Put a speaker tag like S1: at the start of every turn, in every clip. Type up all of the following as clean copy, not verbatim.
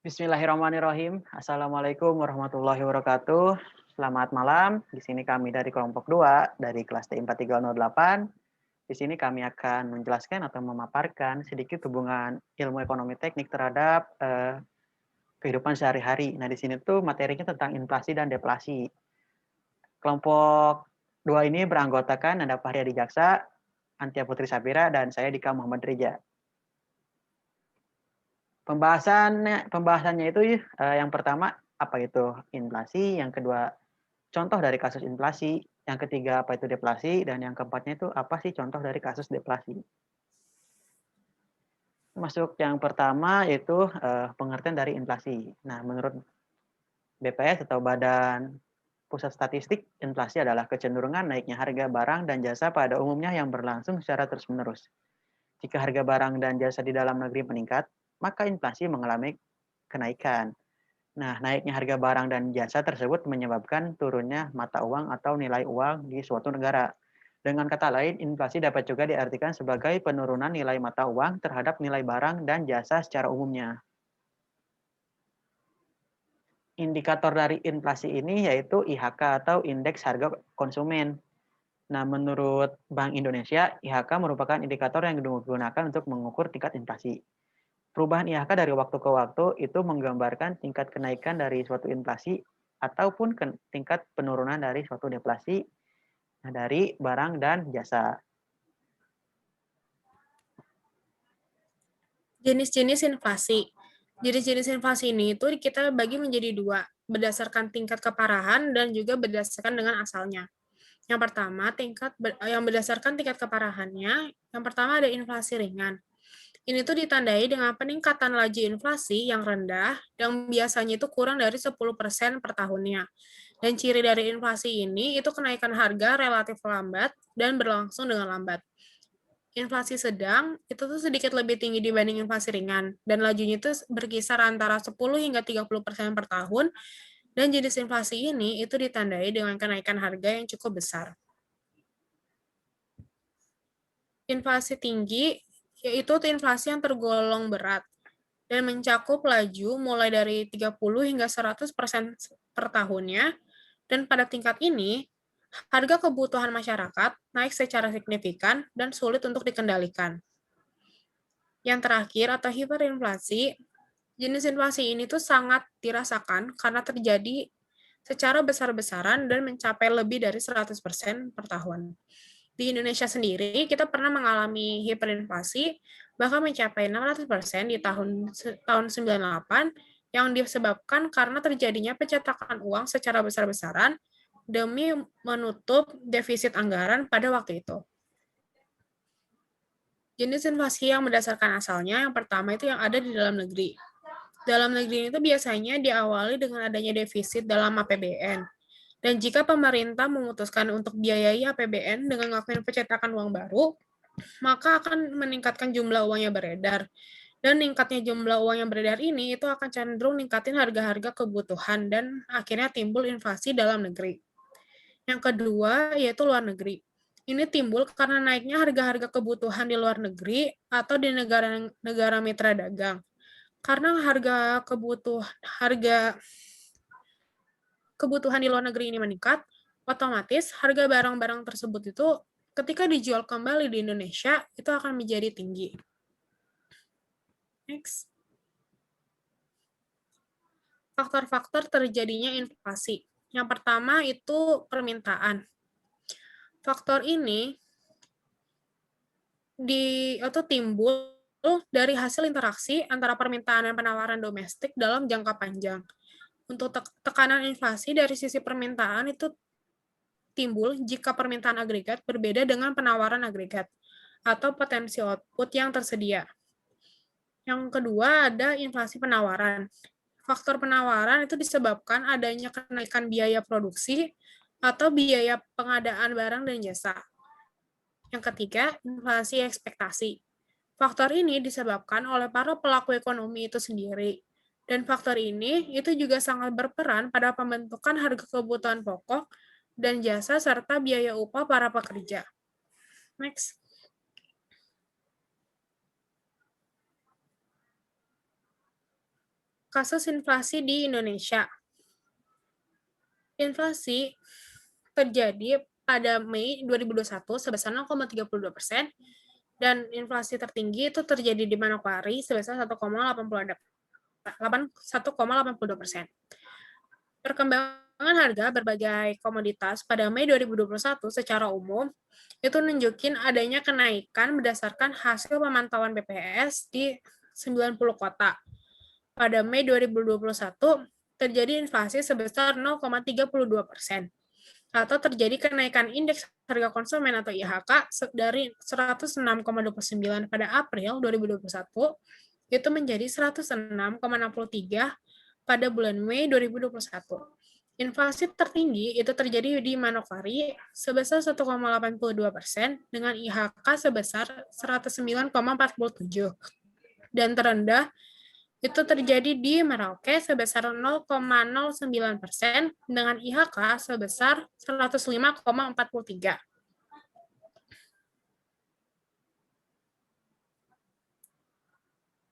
S1: Bismillahirrahmanirrahim. Assalamualaikum warahmatullahi wabarakatuh. Selamat malam. Di sini kami dari kelompok 2 dari kelas T4308. Di sini kami akan menjelaskan atau memaparkan sedikit hubungan ilmu ekonomi teknik terhadap kehidupan sehari-hari. Nah, di sini tuh materinya tentang inflasi dan deflasi. Kelompok 2 ini beranggotakan Nanda Fahriadi Jaksa, Antia Putri Sapira, dan saya Dika Muhammad Rija. Pembahasannya itu yang pertama apa itu inflasi, yang kedua contoh dari kasus inflasi, yang ketiga apa itu deflasi, dan yang keempatnya itu apa sih contoh dari kasus deflasi. Masuk yang pertama yaitu pengertian dari inflasi. Nah, menurut BPS atau Badan Pusat Statistik, inflasi adalah kecenderungan naiknya harga barang dan jasa pada umumnya yang berlangsung secara terus-menerus. Jika harga barang dan jasa di dalam negeri meningkat, maka inflasi mengalami kenaikan. Nah, naiknya harga barang dan jasa tersebut menyebabkan turunnya mata uang atau nilai uang di suatu negara. Dengan kata lain, inflasi dapat juga diartikan sebagai penurunan nilai mata uang terhadap nilai barang dan jasa secara umumnya. Indikator dari inflasi ini yaitu IHK atau Indeks Harga Konsumen. Nah, menurut Bank Indonesia, IHK merupakan indikator yang digunakan untuk mengukur tingkat inflasi. Perubahan IHK dari waktu ke waktu itu menggambarkan tingkat kenaikan dari suatu inflasi ataupun tingkat penurunan dari suatu deflasi dari barang dan jasa.
S2: Jenis-jenis inflasi. Jenis-jenis inflasi ini itu kita bagi menjadi dua, berdasarkan tingkat keparahan dan juga berdasarkan dengan asalnya. Yang pertama, yang berdasarkan tingkat keparahannya, yang pertama ada inflasi ringan. Ini tuh ditandai dengan peningkatan laju inflasi yang rendah yang biasanya itu kurang dari 10% per tahunnya. Dan ciri dari inflasi ini itu kenaikan harga relatif lambat dan berlangsung dengan lambat. Inflasi sedang itu tuh sedikit lebih tinggi dibanding inflasi ringan, dan lajunya itu berkisar antara 10 hingga 30% per tahun, dan jenis inflasi ini itu ditandai dengan kenaikan harga yang cukup besar. Inflasi tinggi yaitu inflasi yang tergolong berat dan mencakup laju mulai dari 30 hingga 100% per tahunnya, dan pada tingkat ini harga kebutuhan masyarakat naik secara signifikan dan sulit untuk dikendalikan. Yang terakhir atau hiperinflasi, jenis inflasi ini tuh sangat dirasakan karena terjadi secara besar-besaran dan mencapai lebih dari 100% per tahun. Di Indonesia sendiri, kita pernah mengalami hiperinflasi, bahkan mencapai 600% di tahun 98, yang disebabkan karena terjadinya pencetakan uang secara besar-besaran demi menutup defisit anggaran pada waktu itu. Jenis inflasi yang berdasarkan asalnya, yang pertama itu yang ada di dalam negeri. Dalam negeri itu biasanya diawali dengan adanya defisit dalam APBN. Dan jika pemerintah memutuskan untuk biayai APBN dengan ngelakuin pencetakan uang baru, maka akan meningkatkan jumlah uang yang beredar. Dan meningkatnya jumlah uang yang beredar ini itu akan cenderung meningkatin harga-harga kebutuhan dan akhirnya timbul inflasi dalam negeri. Yang kedua yaitu luar negeri. Ini timbul karena naiknya harga-harga kebutuhan di luar negeri atau di negara-negara mitra dagang. Karena harga kebutuhan di luar negeri ini meningkat, otomatis harga barang-barang tersebut itu ketika dijual kembali di Indonesia itu akan menjadi tinggi. Next. Faktor-faktor terjadinya inflasi. Yang pertama itu permintaan. Faktor ini atau timbul dari hasil interaksi antara permintaan dan penawaran domestik dalam jangka panjang. Untuk tekanan inflasi dari sisi permintaan itu timbul jika permintaan agregat berbeda dengan penawaran agregat atau potensi output yang tersedia. Yang kedua ada inflasi penawaran. Faktor penawaran itu disebabkan adanya kenaikan biaya produksi atau biaya pengadaan barang dan jasa. Yang ketiga, inflasi ekspektasi. Faktor ini disebabkan oleh para pelaku ekonomi itu sendiri. Dan faktor ini itu juga sangat berperan pada pembentukan harga kebutuhan pokok dan jasa serta biaya upah para pekerja. Next. kasus inflasi di Indonesia. Inflasi terjadi pada Mei 2021 sebesar 0,32%, dan inflasi tertinggi itu terjadi di Manokwari sebesar 1,82%. Perkembangan harga berbagai komoditas pada Mei 2021 secara umum itu nunjukin adanya kenaikan berdasarkan hasil pemantauan BPS di 90 kota. Pada Mei 2021 terjadi inflasi sebesar 0,32%, atau terjadi kenaikan indeks harga konsumen atau IHK dari 106,29 pada April 2021 itu menjadi 106,63 pada bulan Mei 2021. Inflasi tertinggi itu terjadi di Manokwari sebesar 1,82% dengan IHK sebesar 109,47, dan terendah itu terjadi di Merauke sebesar 0,09% dengan IHK sebesar 105,43.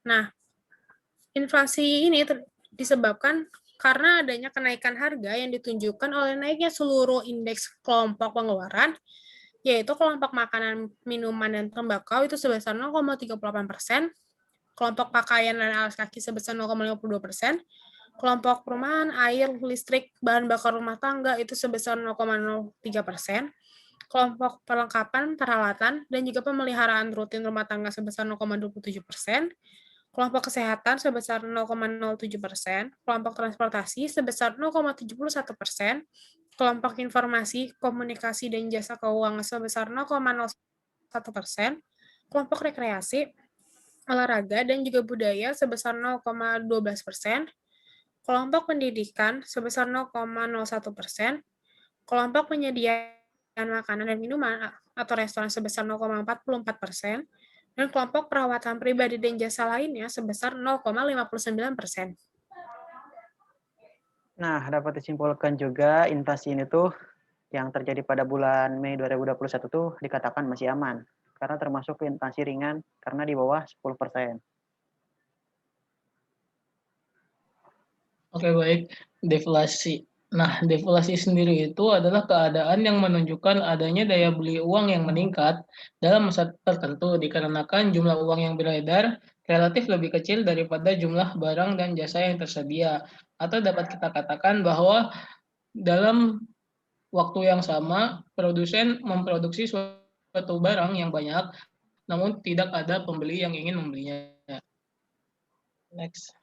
S2: Nah, inflasi ini disebabkan karena adanya kenaikan harga yang ditunjukkan oleh naiknya seluruh indeks kelompok pengeluaran, yaitu kelompok makanan, minuman, dan tembakau itu sebesar 0,38%, kelompok pakaian dan alas kaki sebesar 0,52%, kelompok perumahan, air, listrik, bahan bakar rumah tangga itu sebesar 0,03%, kelompok perlengkapan, peralatan, dan juga pemeliharaan rutin rumah tangga sebesar 0,27%, kelompok kesehatan sebesar 0,07%, kelompok transportasi sebesar 0,71%, kelompok informasi, komunikasi, dan jasa keuangan sebesar 0,01%, kelompok rekreasi, olahraga, dan juga budaya sebesar 0,12%, kelompok pendidikan sebesar 0,01%, kelompok penyediaan makanan dan minuman atau restoran sebesar 0,44%, dan kelompok perawatan pribadi dan jasa lainnya sebesar 0,59%.
S1: Nah, dapat disimpulkan juga inflasi ini tuh yang terjadi pada bulan Mei 2021 tuh dikatakan masih aman, karena termasuk inflasi ringan karena di bawah 10%.
S3: Oke, baik. Deflasi. Nah, deflasi sendiri itu adalah keadaan yang menunjukkan adanya daya beli uang yang meningkat dalam masa tertentu dikarenakan jumlah uang yang beredar relatif lebih kecil daripada jumlah barang dan jasa yang tersedia. Atau dapat kita katakan bahwa dalam waktu yang sama, produsen memproduksi suatu barang yang banyak, namun tidak ada pembeli yang ingin membelinya. Next.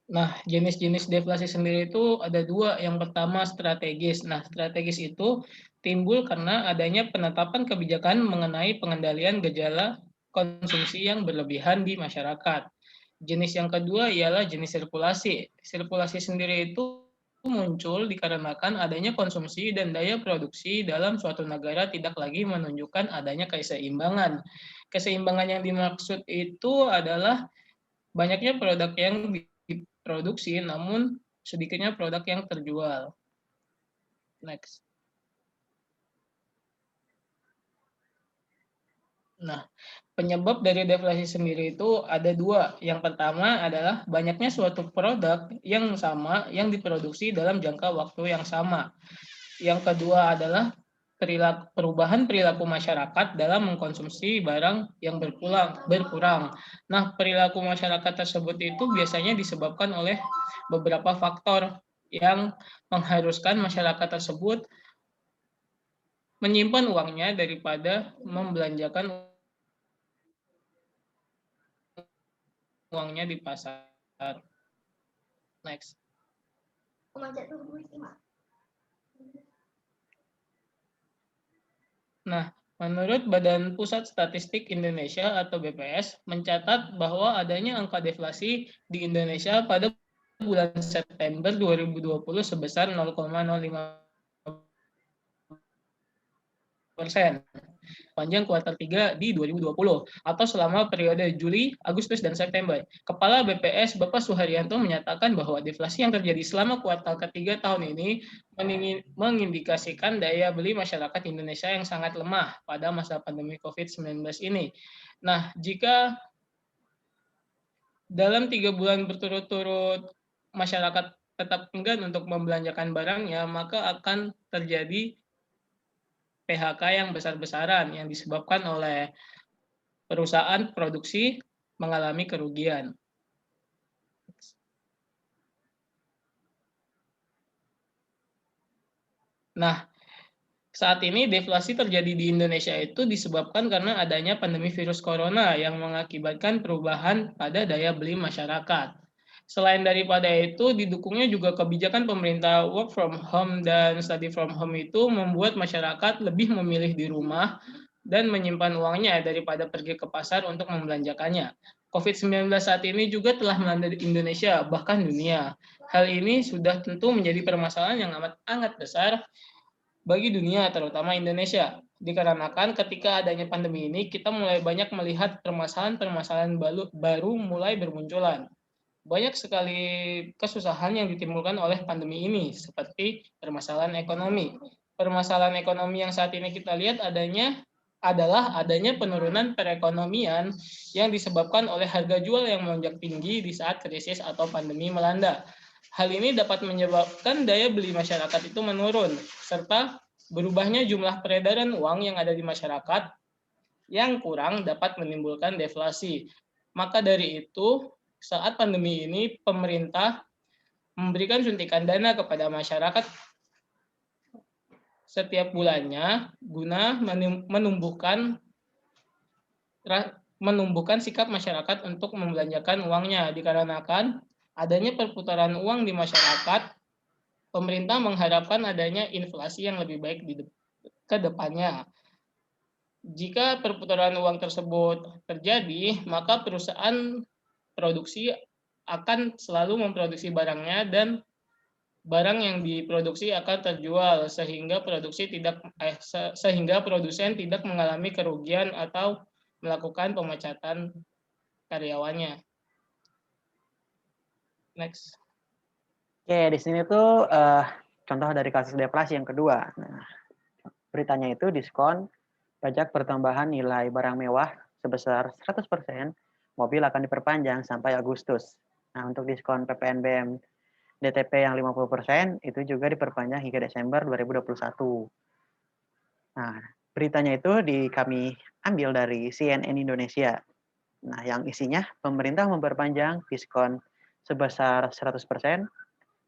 S3: Nah, jenis-jenis deflasi sendiri itu ada dua. Yang pertama strategis. Nah, strategis itu timbul karena adanya penetapan kebijakan mengenai pengendalian gejala konsumsi yang berlebihan di masyarakat. Jenis yang kedua ialah jenis sirkulasi. Sirkulasi sendiri itu muncul dikarenakan adanya konsumsi dan daya produksi dalam suatu negara tidak lagi menunjukkan adanya keseimbangan. Keseimbangan yang dimaksud itu adalah banyaknya produk yang diproduksi namun sedikitnya produk yang terjual. Next. Nah, penyebab dari deflasi sendiri itu ada dua. Yang pertama adalah banyaknya suatu produk yang sama yang diproduksi dalam jangka waktu yang sama. Yang kedua adalah perubahan perilaku masyarakat dalam mengkonsumsi barang yang berkurang. Nah, perilaku masyarakat tersebut itu biasanya disebabkan oleh beberapa faktor yang mengharuskan masyarakat tersebut menyimpan uangnya daripada membelanjakan uangnya di pasar. Next. Nah, menurut Badan Pusat Statistik Indonesia atau BPS mencatat bahwa adanya angka deflasi di Indonesia pada bulan September 2020 sebesar 0,05% panjang kuartal 3 di 2020 atau selama periode Juli, Agustus, dan September. Kepala BPS Bapak Suharyanto menyatakan bahwa deflasi yang terjadi selama kuartal ketiga tahun ini mengindikasikan daya beli masyarakat Indonesia yang sangat lemah pada masa pandemi COVID-19 ini. Nah, jika dalam 3 bulan berturut-turut masyarakat tetap enggan untuk membelanjakan barangnya, maka akan terjadi PHK yang besar-besaran yang disebabkan oleh perusahaan produksi mengalami kerugian. Nah, saat ini deflasi terjadi di Indonesia itu disebabkan karena adanya pandemi virus corona yang mengakibatkan perubahan pada daya beli masyarakat. Selain daripada itu, didukungnya juga kebijakan pemerintah work from home dan study from home itu membuat masyarakat lebih memilih di rumah dan menyimpan uangnya daripada pergi ke pasar untuk membelanjakannya. COVID-19 saat ini juga telah melanda Indonesia, bahkan dunia. Hal ini sudah tentu menjadi permasalahan yang amat besar bagi dunia, terutama Indonesia. Dikarenakan ketika adanya pandemi ini, kita mulai banyak melihat permasalahan-permasalahan baru mulai bermunculan. Banyak sekali kesusahan yang ditimbulkan oleh pandemi ini, seperti permasalahan ekonomi. Permasalahan ekonomi yang saat ini kita lihat adalah adanya penurunan perekonomian yang disebabkan oleh harga jual yang melonjak tinggi di saat krisis atau pandemi melanda. Hal ini dapat menyebabkan daya beli masyarakat itu menurun, serta berubahnya jumlah peredaran uang yang ada di masyarakat yang kurang dapat menimbulkan deflasi. Maka dari itu, saat pandemi ini, pemerintah memberikan suntikan dana kepada masyarakat setiap bulannya guna menumbuhkan sikap masyarakat untuk membelanjakan uangnya. Dikarenakan adanya perputaran uang di masyarakat, pemerintah mengharapkan adanya inflasi yang lebih baik ke depannya. Jika perputaran uang tersebut terjadi, maka perusahaan produksi akan selalu memproduksi barangnya dan barang yang diproduksi akan terjual sehingga produsen tidak mengalami kerugian atau melakukan pemecatan karyawannya. Next.
S1: Oke, di sini tuh contoh dari kasus deflasi yang kedua. Nah, beritanya itu diskon pajak pertambahan nilai barang mewah sebesar 100%, mobil akan diperpanjang sampai Agustus. Nah, untuk diskon PPNBM DTP yang 50% itu juga diperpanjang hingga Desember 2021. Nah, beritanya itu kami ambil dari CNN Indonesia. Nah, yang isinya pemerintah memperpanjang diskon sebesar 100%,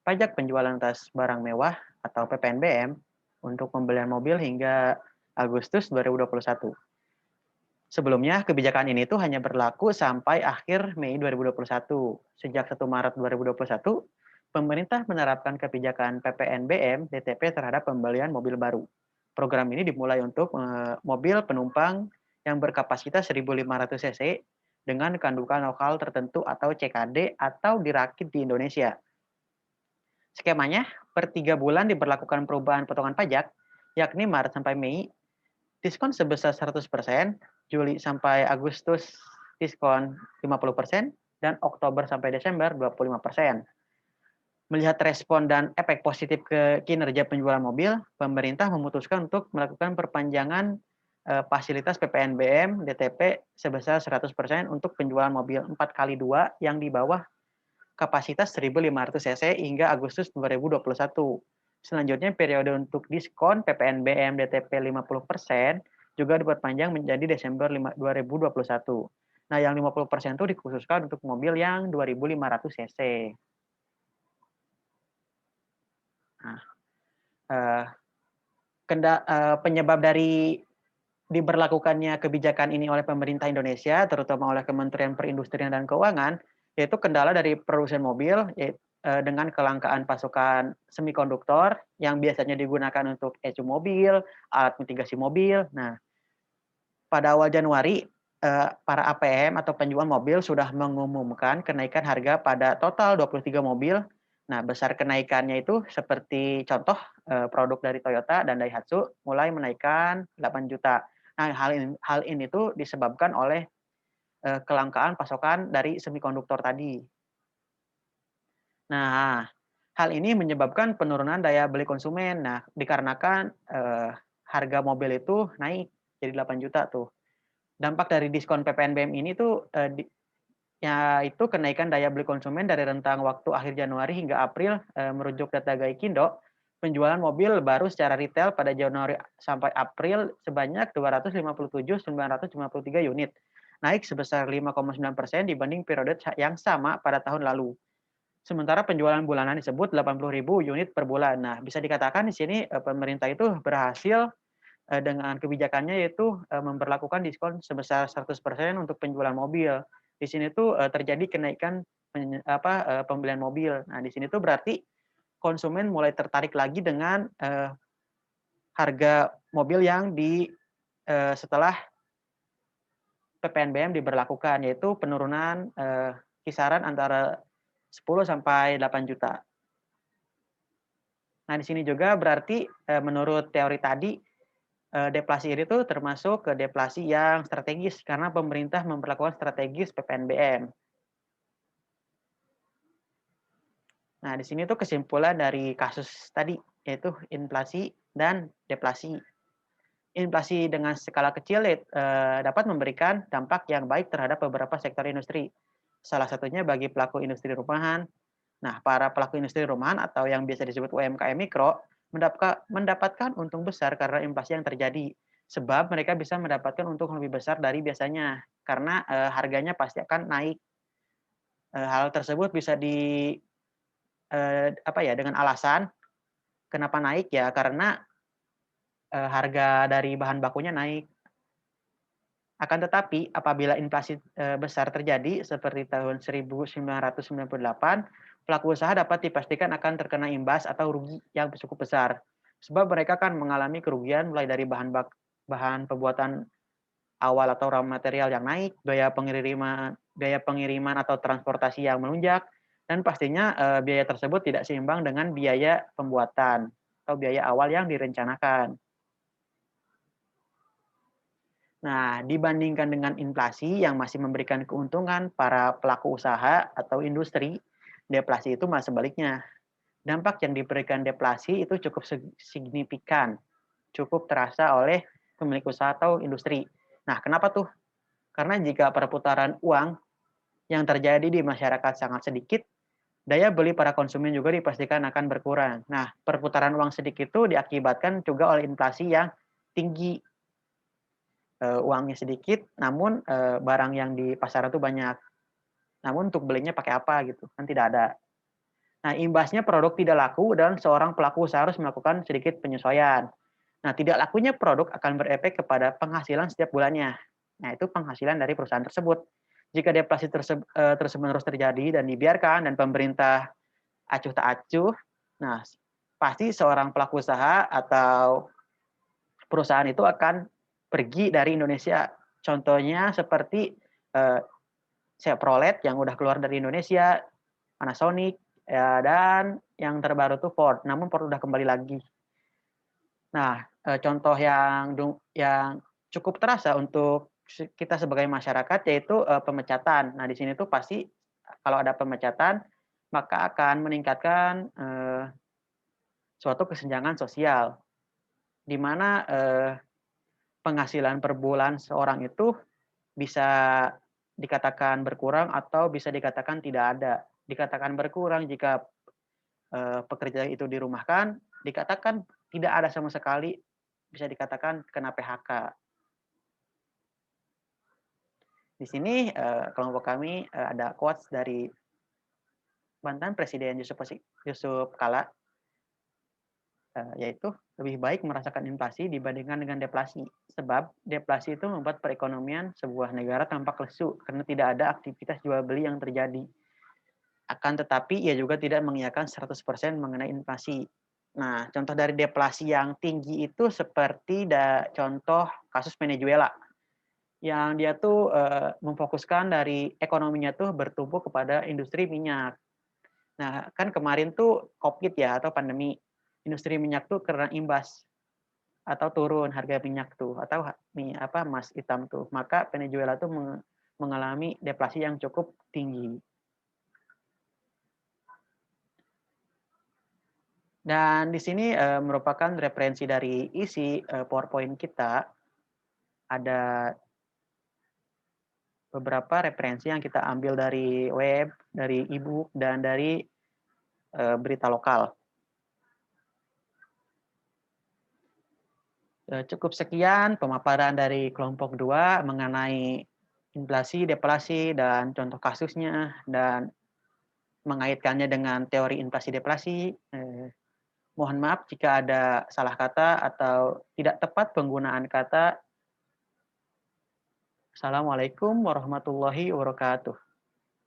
S1: pajak penjualan tas barang mewah atau PPNBM untuk pembelian mobil hingga Agustus 2021. Sebelumnya, kebijakan ini tuh hanya berlaku sampai akhir Mei 2021. Sejak 1 Maret 2021, pemerintah menerapkan kebijakan PPNBM DTP terhadap pembelian mobil baru. Program ini dimulai untuk mobil penumpang yang berkapasitas 1.500 cc dengan kandungan lokal tertentu atau CKD atau dirakit di Indonesia. Skemanya, per 3 bulan diberlakukan perubahan potongan pajak, yakni Maret sampai Mei, diskon sebesar 100%, Juli sampai Agustus diskon 50%, dan Oktober sampai Desember 25%. Melihat respon dan efek positif ke kinerja penjualan mobil, pemerintah memutuskan untuk melakukan perpanjangan fasilitas PPNBM DTP sebesar 100% untuk penjualan mobil 4x2 yang di bawah kapasitas 1.500 cc hingga Agustus 2021. Selanjutnya periode untuk diskon PPNBM DTP 50% juga diperpanjang menjadi Desember 2021. Nah, yang 50% itu dikhususkan untuk mobil yang 2.500 cc. Nah, penyebab dari diberlakukannya kebijakan ini oleh pemerintah Indonesia, terutama oleh Kementerian Perindustrian dan Keuangan, yaitu kendala dari produsen mobil dengan kelangkaan pasokan semikonduktor yang biasanya digunakan untuk ECU mobil, alat mitigasi mobil. Nah, pada awal Januari, para APM atau penjual mobil sudah mengumumkan kenaikan harga pada total 23 mobil. Nah, besar kenaikannya itu seperti contoh produk dari Toyota dan Daihatsu mulai menaikkan 8 juta. Nah, hal ini tuh disebabkan oleh kelangkaan pasokan dari semikonduktor tadi. Nah, hal ini menyebabkan penurunan daya beli konsumen. Nah, dikarenakan harga mobil itu naik jadi 8 juta tuh. Dampak dari diskon PPNBM ini tuh yaitu kenaikan daya beli konsumen dari rentang waktu akhir Januari hingga April, merujuk data Gaikindo, penjualan mobil baru secara retail pada Januari sampai April sebanyak 257.953 unit, naik sebesar 5,9% dibanding periode yang sama pada tahun lalu. Sementara penjualan bulanan disebut 80.000 unit per bulan. Nah, bisa dikatakan di sini pemerintah itu berhasil dengan kebijakannya, yaitu memberlakukan diskon sebesar 100% untuk penjualan mobil. Di sini tuh terjadi kenaikan pembelian mobil. Nah, di sini tuh berarti konsumen mulai tertarik lagi dengan harga mobil yang setelah PPNBM diberlakukan, yaitu penurunan kisaran antara 10 sampai 8 juta. Nah, di sini juga berarti menurut teori tadi, deflasi ini tuh termasuk ke deflasi yang strategis karena pemerintah memperlakukan strategis PPNBM. Nah, di sini tuh kesimpulan dari kasus tadi, yaitu inflasi dan deflasi. Inflasi dengan skala kecil dapat memberikan dampak yang baik terhadap beberapa sektor industri. Salah satunya bagi pelaku industri rumahan. Nah, para pelaku industri rumahan atau yang biasa disebut UMKM mikro mendapatkan untung besar karena inflasi yang terjadi. Sebab mereka bisa mendapatkan untung lebih besar dari biasanya karena harganya pasti akan naik. Hal tersebut bisa dengan alasan kenapa naik ya, karena harga dari bahan bakunya naik. Akan tetapi apabila inflasi besar terjadi seperti tahun 1998, pelaku usaha dapat dipastikan akan terkena imbas atau rugi yang cukup besar. Sebab mereka akan mengalami kerugian mulai dari bahan pembuatan awal atau raw material yang naik, biaya pengiriman atau transportasi yang melonjak, dan pastinya biaya tersebut tidak seimbang dengan biaya pembuatan atau biaya awal yang direncanakan. Nah, dibandingkan dengan inflasi yang masih memberikan keuntungan para pelaku usaha atau industri, deflasi itu malah sebaliknya. Dampak yang diberikan deflasi itu cukup signifikan, cukup terasa oleh pemilik usaha atau industri. Nah, kenapa tuh? Karena jika perputaran uang yang terjadi di masyarakat sangat sedikit, daya beli para konsumen juga dipastikan akan berkurang. Nah, perputaran uang sedikit itu diakibatkan juga oleh inflasi yang tinggi. Uangnya sedikit, namun barang yang di pasar itu banyak. Namun untuk belinya pakai apa gitu, kan tidak ada. Nah, imbasnya produk tidak laku dan seorang pelaku usaha harus melakukan sedikit penyesuaian. Nah, tidak lakunya produk akan berefek kepada penghasilan setiap bulannya. Nah, itu penghasilan dari perusahaan tersebut. Jika deflasi terus-menerus terjadi dan dibiarkan dan pemerintah acuh tak acuh, nah pasti seorang pelaku usaha atau perusahaan itu akan pergi dari Indonesia. Contohnya seperti Chevrolet yang udah keluar dari Indonesia, Panasonic, ya, dan yang terbaru tuh Ford. Namun Ford udah kembali lagi. Nah, contoh yang cukup terasa untuk kita sebagai masyarakat yaitu pemecatan. Nah, di sini tuh pasti kalau ada pemecatan maka akan meningkatkan suatu kesenjangan sosial, di mana penghasilan per bulan seorang itu bisa dikatakan berkurang atau bisa dikatakan tidak ada. Dikatakan berkurang jika pekerja itu dirumahkan, dikatakan tidak ada sama sekali, bisa dikatakan kena PHK. Di sini kelompok kami ada quotes dari mantan Presiden Yusuf Kala, yaitu lebih baik merasakan inflasi dibandingkan dengan deflasi. Sebab deflasi itu membuat perekonomian sebuah negara tampak lesu karena tidak ada aktivitas jual beli yang terjadi. Akan tetapi ia juga tidak mengiyakan 100% mengenai inflasi. Nah, contoh dari deflasi yang tinggi itu seperti contoh kasus Venezuela, yang dia tuh memfokuskan dari ekonominya tuh bertumbuh kepada industri minyak. Nah, kan kemarin tuh COVID ya atau pandemi, industri minyak tuh kena imbas atau turun harga minyak tuh atau emas hitam tuh. Maka Venezuela tuh mengalami deflasi yang cukup tinggi. Dan di sini merupakan referensi dari isi PowerPoint kita. Ada beberapa referensi yang kita ambil dari web, dari e-book, dan dari berita lokal. Cukup sekian pemaparan dari kelompok 2 mengenai inflasi, deflasi, dan contoh kasusnya, dan mengaitkannya dengan teori inflasi deflasi. Mohon maaf jika ada salah kata atau tidak tepat penggunaan kata. Assalamualaikum warahmatullahi wabarakatuh.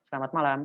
S1: Selamat malam.